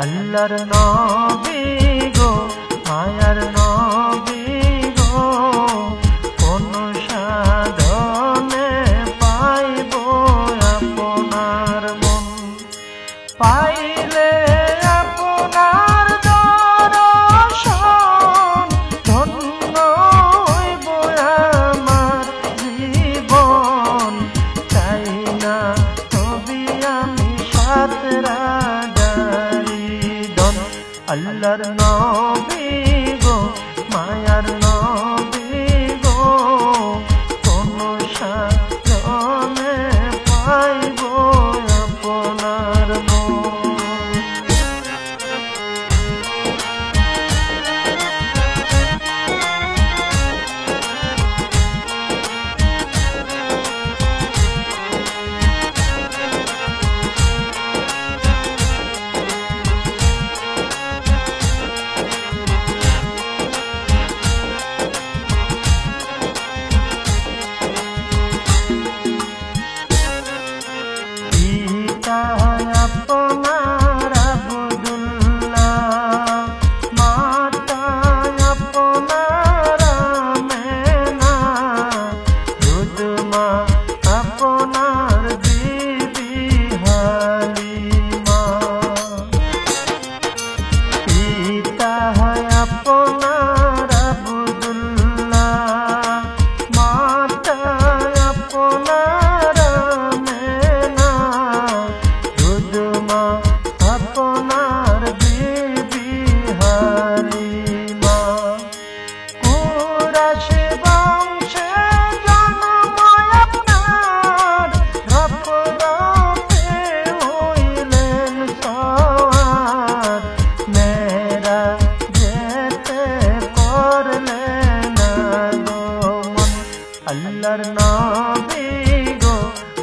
আল্লাহর নবী গো মায়ার নবী গো কোন সাধনে পাইব আপনার মন পাইলে আপনার দর্শন ধন্য হইব আমার জীবন চাই না নবী আমি সাত রাজারি দন আল্লাহর নবী গো মায়ার নবী গো কোন সাধনে পাইব আপনার মন আপনার আব্দুল্লাহ মাতা আপনার আমেনা দুধমা আপনার বিবি হালিমা পিতা আপনার আব্দুল্লাহ মাতা আপনার আমেনা দুধমা আপনার বিবি হালিমা কুরাইশ বংশে জন্ম আপনার রফরফে হইলেন সওয়ার মেরাজেতে করলেন আগমন আল্লাহর নবী গো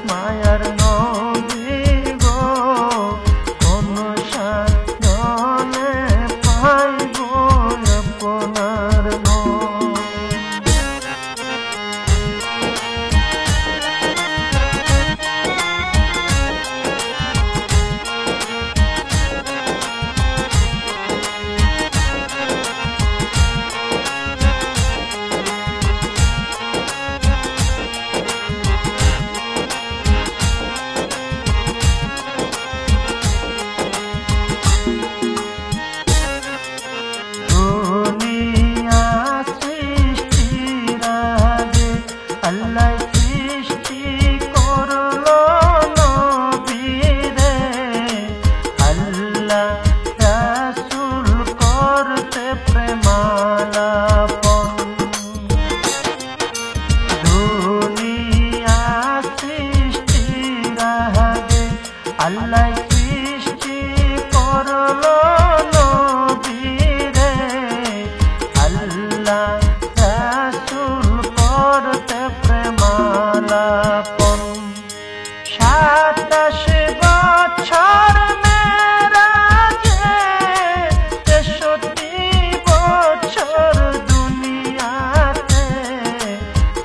মায়ার নবী গো কোন সাধনে পাইব আপনার মন আল্লাহ সৃষ্টি করলো নবীরে আল্লাহ রাসূল করতে প্রেমালাপন দুনিয়া সৃষ্টির আগে আল্লাহ সৃষ্টি করলো নবীরে আল্লাহ রাসূল করতে প্রেমালাপন ২৭ বছর মেরাজে ৬৩ বছর দুনিয়াতে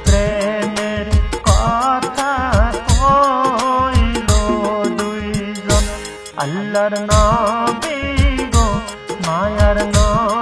প্রেমের কথা কইল দুইজন আল্লাহর নবী গো মায়ার নবী